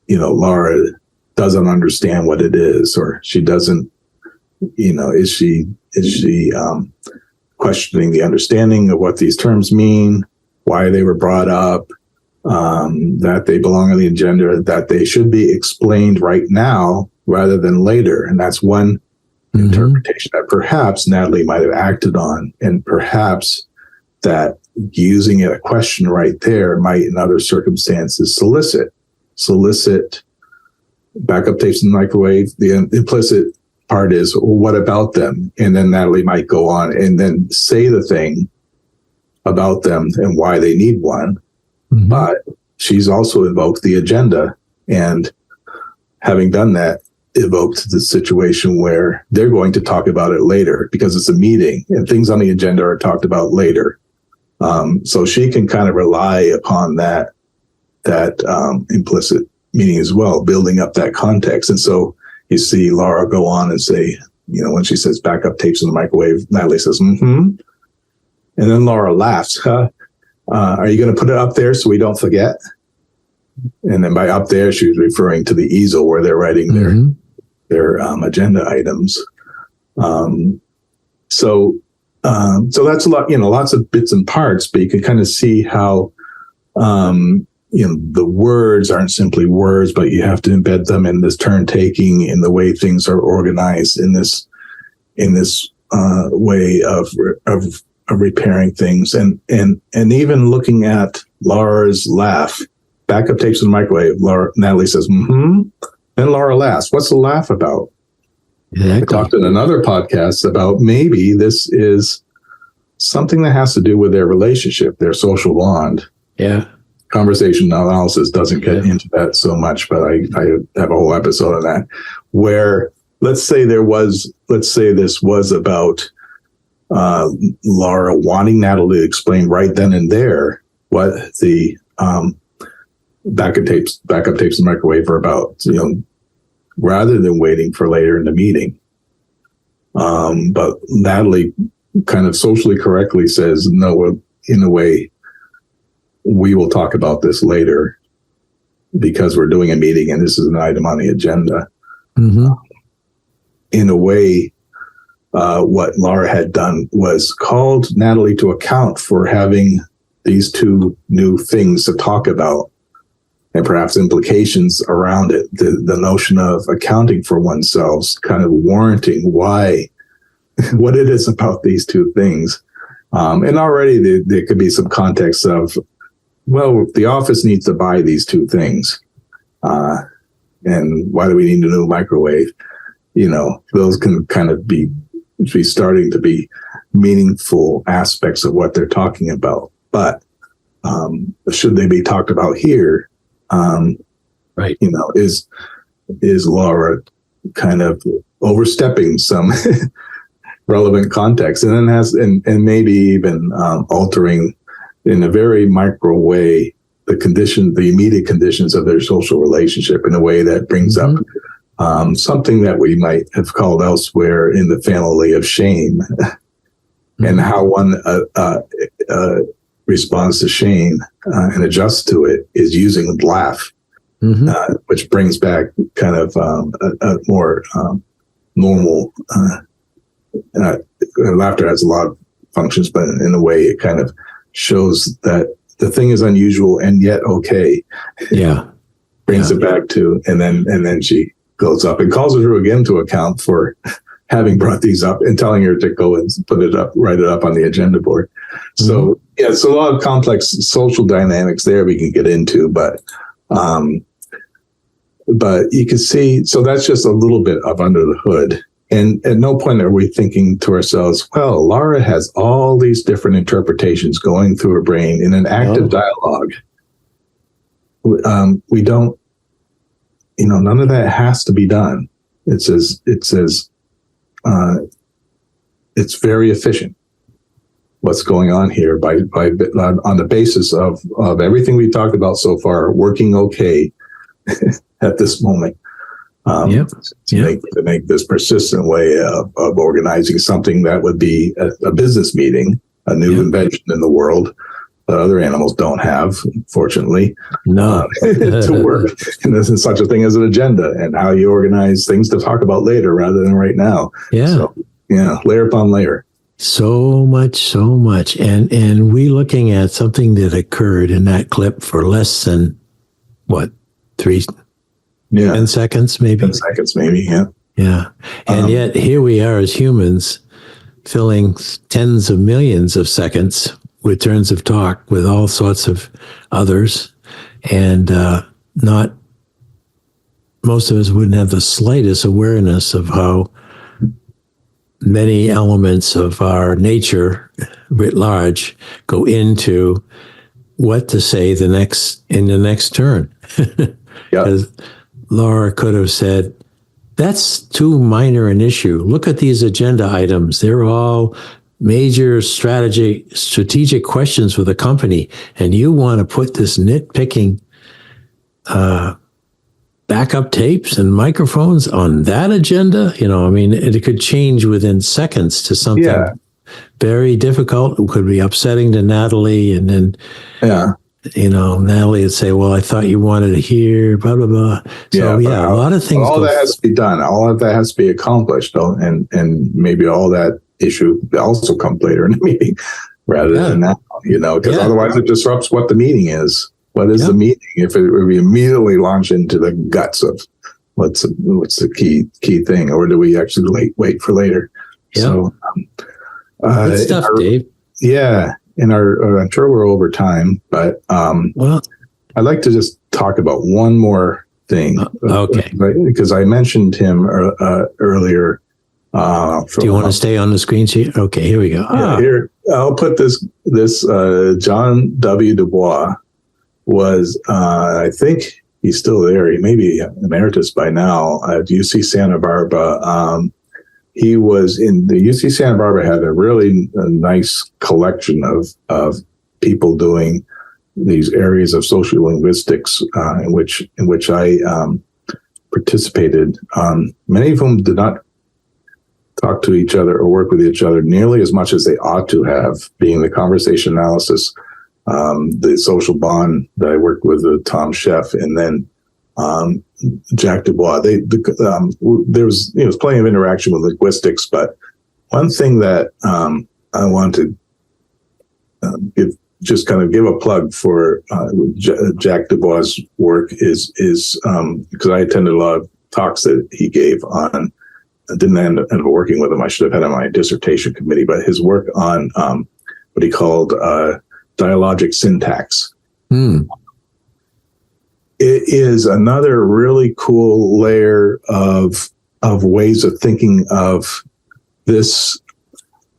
[SPEAKER 2] Laura doesn't understand what it is, or she doesn't, is she questioning the understanding of what these terms mean, why they were brought up, that they belong on the agenda, that they should be explained right now rather than later. And that's one interpretation that perhaps Natalie might have acted on, and perhaps that using a question right there might, in other circumstances, solicit backup tapes in the microwave. The implicit part is, well, what about them? And then Natalie might go on and then say the thing about them and why they need one. But she's also invoked the agenda, and having done that, evoked the situation where they're going to talk about it later because it's a meeting and things on the agenda are talked about later. So she can kind of rely upon that implicit meaning as well, building up that context. And so you see Laura go on and say, when she says backup tapes in the microwave, Natalie says, and then Laura laughs. Are you going to put it up there so we don't forget? And then by up there, she was referring to the easel where they're writing their agenda items. So that's a lot, lots of bits and parts, but you can kind of see how, the words aren't simply words, but you have to embed them in this turn taking, in the way things are organized, in this way of repairing things, and even looking at Laura's laugh. Backup tapes in the microwave. Natalie says, then Laura laughs. What's the laugh about? Exactly. I talked in another podcast about maybe this is something that has to do with their relationship, their social bond.
[SPEAKER 1] Yeah.
[SPEAKER 2] Conversational analysis doesn't get into that so much, but I have a whole episode on that, where let's say this was about Laura wanting Natalie to explain right then and there what the backup tapes in the microwave are about, rather than waiting for later in the meeting. But Natalie kind of socially correctly says, no, in a way, we will talk about this later because we're doing a meeting and this is an item on the agenda. In a way, what Laura had done was called Natalie to account for having these two new things to talk about, and perhaps implications around it. The notion of accounting for oneself, kind of warranting why, what it is about these two things. And already there could be some context of, well, the office needs to buy these two things. And why do we need a new microwave? Those can kind of be starting to be meaningful aspects of what they're talking about. But should they be talked about here? Right. Is Laura kind of overstepping some relevant context, and then and maybe even altering in a very micro way the immediate conditions of their social relationship in a way that brings up something that we might have called elsewhere in the family of shame, and how one responds to shame and adjusts to it is using a laugh, which brings back kind of a more normal. Laughter has a lot of functions, but in a way, it kind of shows that the thing is unusual and yet okay. Yeah, brings it back to, and then she goes up and calls her again to account for having brought these up and telling her to go and write it up on the agenda board. So it's a lot of complex social dynamics there we can get into, but you can see, so that's just a little bit of under the hood. And at no point are we thinking to ourselves, well, Laura has all these different interpretations going through her brain in an active dialogue. We don't, none of that has to be done. It says it's very efficient what's going on here by on the basis of everything we talked about so far working okay at this moment.
[SPEAKER 1] Yep.
[SPEAKER 2] To make this persistent way of organizing something that would be a business meeting, a new invention in the world that other animals don't have, fortunately,
[SPEAKER 1] No.
[SPEAKER 2] to work. And there's such a thing as an agenda and how you organize things to talk about later rather than right now.
[SPEAKER 1] Yeah.
[SPEAKER 2] So, layer upon layer.
[SPEAKER 1] So much. And we looking at something that occurred in that clip for less than, 10 seconds, maybe?
[SPEAKER 2] 10 seconds, maybe, yeah.
[SPEAKER 1] Yeah. And yet here we are as humans filling tens of millions of seconds with turns of talk with all sorts of others. And most of us wouldn't have the slightest awareness of how many elements of our nature writ large go into what to say in the next turn. Because Laura could have said, that's too minor an issue. Look at these agenda items. They're all major strategic questions for the company. And you want to put this nitpicking backup tapes and microphones on that agenda? It could change within seconds to something very difficult. It could be upsetting to Natalie. And then, Natalie would say, well, I thought you wanted to hear, blah, blah, blah. So, a lot of things.
[SPEAKER 2] All that has to be done. All of that has to be accomplished, though. And maybe all that issue also comes later in the meeting rather than now, because otherwise it disrupts what the meeting is. What is the meeting if we immediately launch into the guts of what's the key thing, or do we actually wait for later?
[SPEAKER 1] Yeah.
[SPEAKER 2] So,
[SPEAKER 1] good stuff, Dave.
[SPEAKER 2] Yeah. I'm sure we're over time, but I'd like to just talk about one more thing.
[SPEAKER 1] Okay.
[SPEAKER 2] Because I mentioned him earlier.
[SPEAKER 1] Do you want to stay on the screen sheet? Okay, here we go.
[SPEAKER 2] Yeah, here, I'll put this John W. Du Bois was, I think he's still there. He may be emeritus by now at UC Santa Barbara. He was in the UC Santa Barbara, had a really nice collection of people doing these areas of social linguistics in which I participated. Many of whom did not talk to each other or work with each other nearly as much as they ought to have, being the conversation analysis, the social bond that I worked with Tom Sheff, and then Jack Dubois. There was plenty of interaction with linguistics, but one thing that I want to give a plug for Jack Dubois' work is because I attended a lot of talks that he gave on. I didn't end up working with him. I should have had on my dissertation committee, but his work on what he called dialogic syntax. It is another really cool layer of ways of thinking of this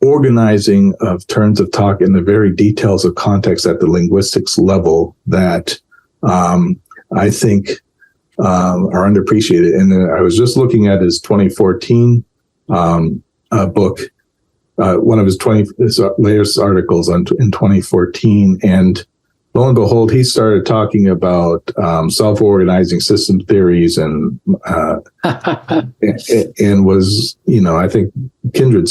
[SPEAKER 2] organizing of turns of talk in the very details of context at the linguistics level that I think are underappreciated. And I was just looking at his 2014 book, one of his latest articles in 2014, and lo and behold, he started talking about self-organizing system theories and was, I think kindred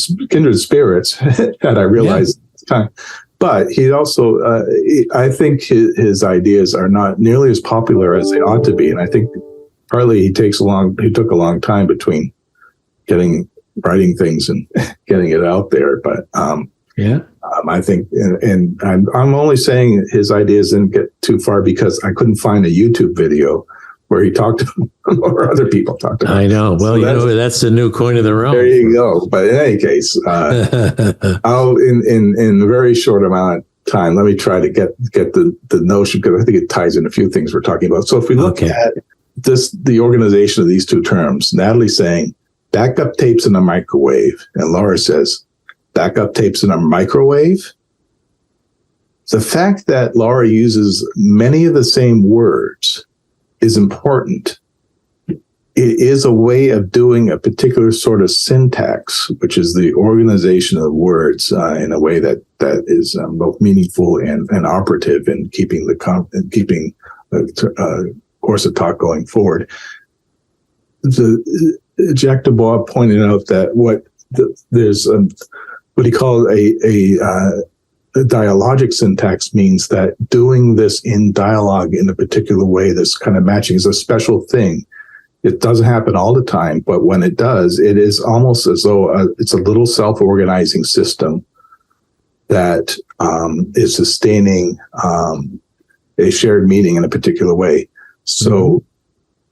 [SPEAKER 2] spirits had I realized at the time. But he also, I think his ideas are not nearly as popular as they ought to be, and I think partly he took a long time between writing things and getting it out there. But I think, and I'm only saying his ideas didn't get too far because I couldn't find a YouTube video where he talked or other people talked about.
[SPEAKER 1] I know. Well, so that's the new coin of the realm.
[SPEAKER 2] There you go. But in any case, I'll in a very short amount of time, let me try to get the notion, because I think it ties in a few things we're talking about. So if we look at the organization of these two terms, Natalie saying backup tapes in a microwave, and Laura says backup tapes in a microwave. The fact that Laura uses many of the same words is important. It is a way of doing a particular sort of syntax, which is the organization of words in a way that is both meaningful and operative in keeping the course of talk going forward. Jack Dubois pointed out that there's what he called a dialogic syntax means that doing this in dialogue in a particular way, this kind of matching, is a special thing. It doesn't happen all the time, but when it does, it is almost as though it's a little self-organizing system that is sustaining a shared meaning in a particular way. So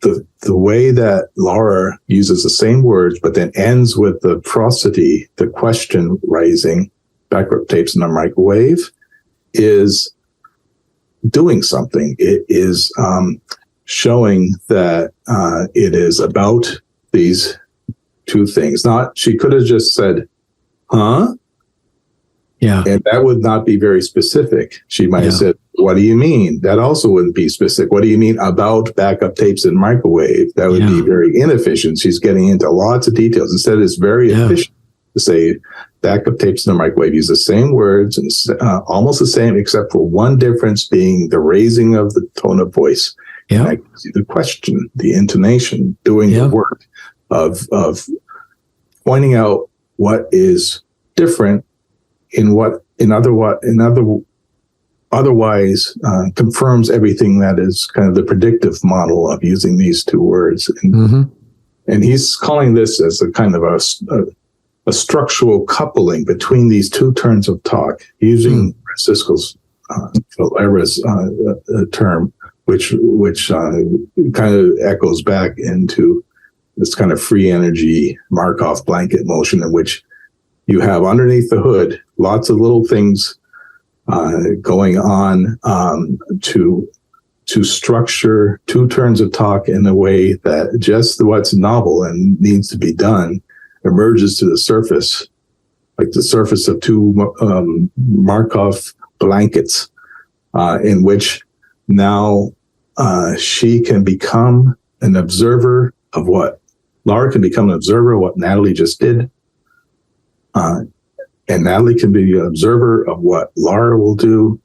[SPEAKER 2] the way that Laura uses the same words, but then ends with the prosody, the question rising, backup tapes in the microwave, is doing something. It is showing that it is about these two things. She could have just said, huh?
[SPEAKER 1] Yeah.
[SPEAKER 2] And that would not be very specific. She might have said, what do you mean? That also wouldn't be specific. What do you mean about backup tapes in microwave? That would be very inefficient. She's getting into lots of details. Instead, it's very efficient to say backup tapes in the microwave. Use the same words and almost the same, except for one difference being the raising of the tone of voice.
[SPEAKER 1] Yeah.
[SPEAKER 2] The question, the intonation, doing the work of pointing out what is different in what otherwise confirms everything that is kind of the predictive model of using these two words. And he's calling this as a kind of a structural coupling between these two turns of talk, using Francisco's Valera's term, which kind of echoes back into this kind of free energy Markov blanket motion, in which you have underneath the hood lots of little things going on to structure two turns of talk in a way that just what's novel and needs to be done emerges to the surface, like the surface of two Markov blankets, in which now she can become an observer of what Laura can become an observer of what Natalie just did. And Natalie can be an observer of what Laura will do.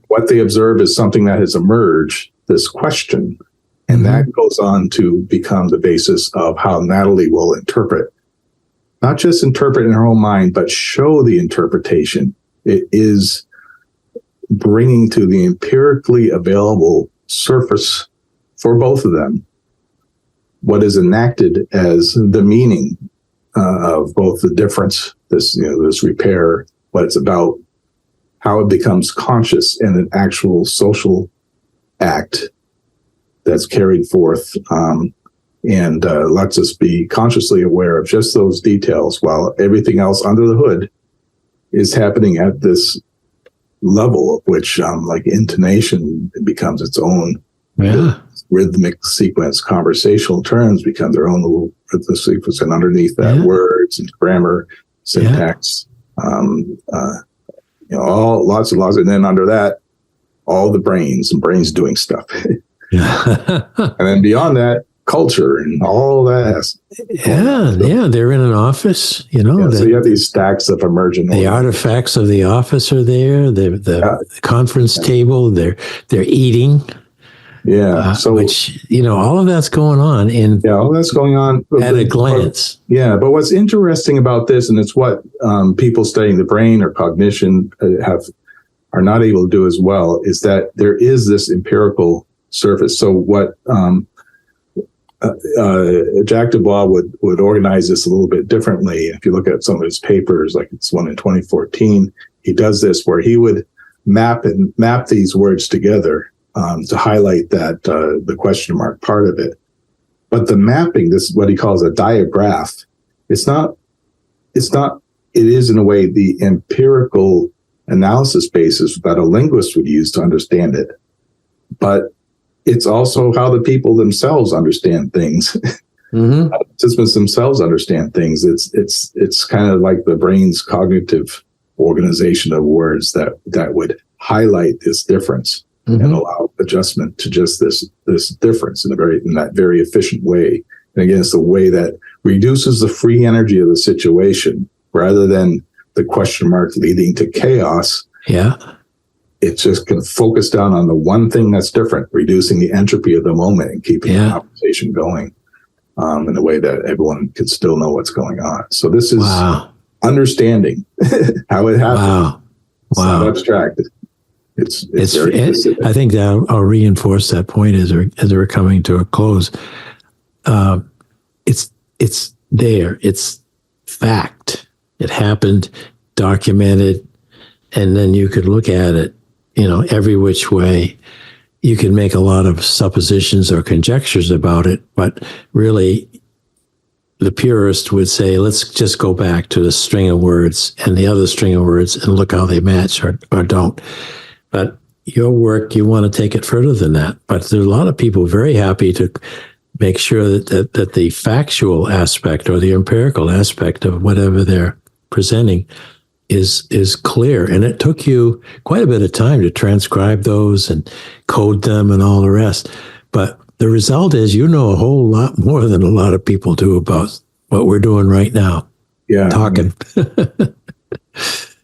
[SPEAKER 2] What they observe is something that has emerged, this question. And that goes on to become the basis of how Natalie will interpret. Not just interpret in her own mind, but show the interpretation. It is bringing to the empirically available surface for both of them what is enacted as the meaning of both the difference, this repair, what it's about, how it becomes conscious and an actual social act that's carried forth, and lets us be consciously aware of just those details, while everything else under the hood is happening at this level, of which, like intonation, becomes its own rhythmic sequence. Conversational terms become their own little rhythmic sequence, and underneath that, words and grammar, syntax, all lots and lots, and then under that, all the brains doing stuff. And then beyond that, culture and all that.
[SPEAKER 1] They're in an office,
[SPEAKER 2] so you have these stacks of emergent.
[SPEAKER 1] The artifacts of the office are there. The conference table. They're eating. All of that's going on
[SPEAKER 2] all that's going on
[SPEAKER 1] at a glance.
[SPEAKER 2] But what's interesting about this, and it's what people studying the brain or cognition are not able to do as well, is that there is this empirical surface. So what Jack Dubois would organize this a little bit differently. If you look at some of his papers, like it's one in 2014, he does this where he would map these words together to highlight that the question mark part of it. But the mapping, this is what he calls a diagraph. It is in a way the empirical analysis basis that a linguist would use to understand it. But it's also how the people themselves understand things. Participants themselves understand things. It's kind of like the brain's cognitive organization of words that would highlight this difference and allow adjustment to just this difference in that very efficient way. And again, it's the way that reduces the free energy of the situation rather than the question mark leading to chaos. It just can focus down on the one thing that's different, reducing the entropy of the moment and keeping the conversation going. in a way that everyone could still know what's going on. So this is
[SPEAKER 1] Wow.
[SPEAKER 2] understanding how it happens.
[SPEAKER 1] Wow.
[SPEAKER 2] It's not
[SPEAKER 1] Wow.
[SPEAKER 2] abstract. It's very specific.
[SPEAKER 1] I think that I'll reinforce that point as we're coming to a close. It's there. It's fact. It happened, documented, and then you could look at it, every which way. You can make a lot of suppositions or conjectures about it, but really, the purist would say, let's just go back to the string of words and the other string of words and look how they match or don't. But your work, you want to take it further than that. But there's a lot of people very happy to make sure that the factual aspect or the empirical aspect of whatever they're presenting is clear. And it took you quite a bit of time to transcribe those and code them and all the rest. But the result is a whole lot more than a lot of people do about what we're doing right now.
[SPEAKER 2] Yeah.
[SPEAKER 1] Talking.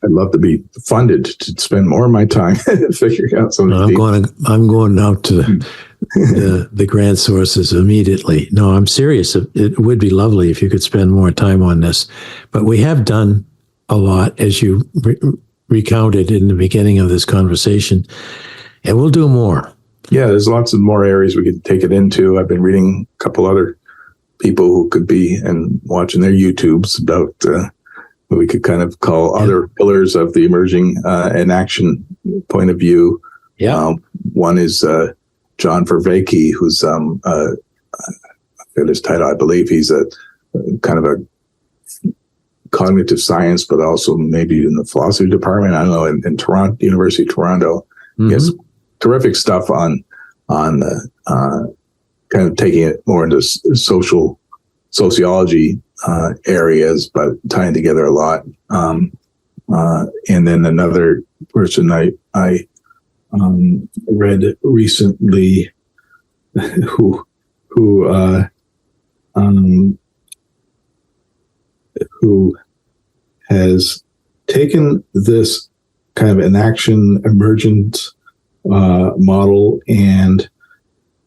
[SPEAKER 2] I'd love to be funded to spend more of my time figuring out some of these.
[SPEAKER 1] I'm going out to the grant sources immediately. No, I'm serious. It would be lovely if you could spend more time on this. But we have done a lot, as you recounted in the beginning of this conversation, and we'll do more.
[SPEAKER 2] Yeah, there's lots of more areas we could take it into. I've been reading a couple other people who could be and watching their YouTubes about what we could kind of call other pillars of the emerging inaction point of view.
[SPEAKER 1] Yeah.
[SPEAKER 2] One is John Vervaeke, who's I forget his title. I believe he's a kind of a cognitive science, but also maybe in the philosophy department. I don't know, in Toronto, University of Toronto.
[SPEAKER 1] Mm-hmm.
[SPEAKER 2] He has terrific stuff on kind of taking it more into sociology areas, but tying together a lot. And then another person I read recently who has taken this kind of inaction emergent model and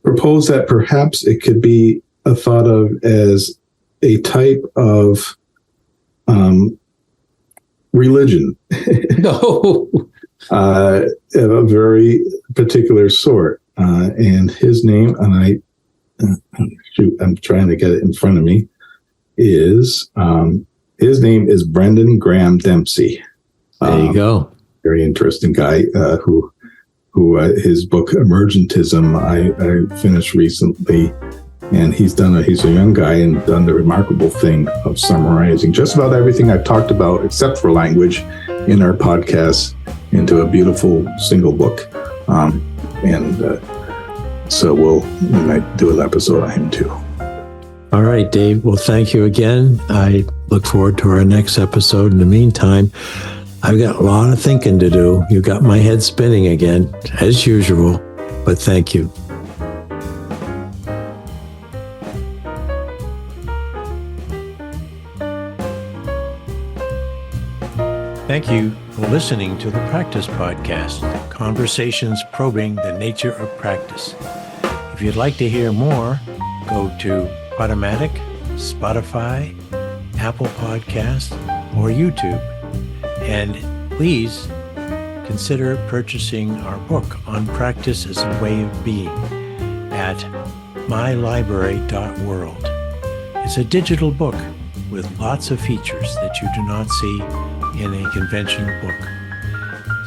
[SPEAKER 2] proposed that perhaps it could be thought of as a type of religion.
[SPEAKER 1] No.
[SPEAKER 2] Of a very particular sort. And his name, and I'm trying to get it in front of me, is his name is Brendan Graham Dempsey.
[SPEAKER 1] There you go.
[SPEAKER 2] Very interesting guy who his book Emergentism I finished recently, and he's a young guy and done the remarkable thing of summarizing just about everything I've talked about except for language in our podcast into a beautiful single book. So we might do an episode on him too.
[SPEAKER 1] All right, Dave. Well, thank you again. I look forward to our next episode. In the meantime, I've got a lot of thinking to do. You got my head spinning again, as usual, but thank you. Thank you for listening to the Practice Podcast, Conversations Probing the Nature of Practice. If you'd like to hear more, go to Podomatic, Spotify, Apple Podcasts, or YouTube. And please consider purchasing our book on practice as a way of being at mylibrary.world. It's a digital book with lots of features that you do not see in a conventional book.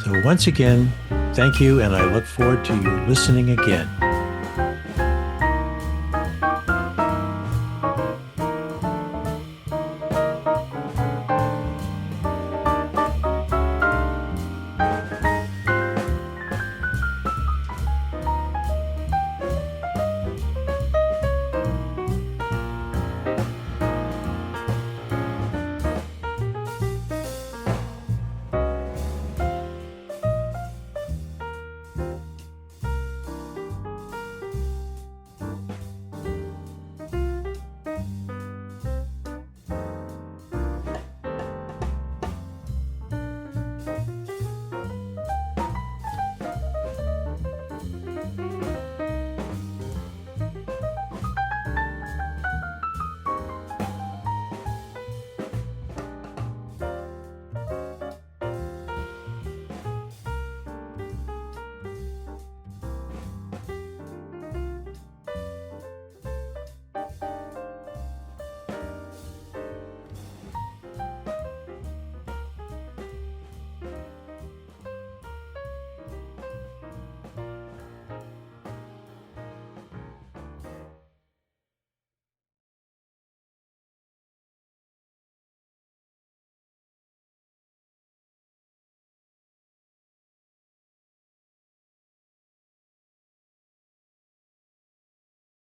[SPEAKER 1] So once again, thank you, and I look forward to you listening again.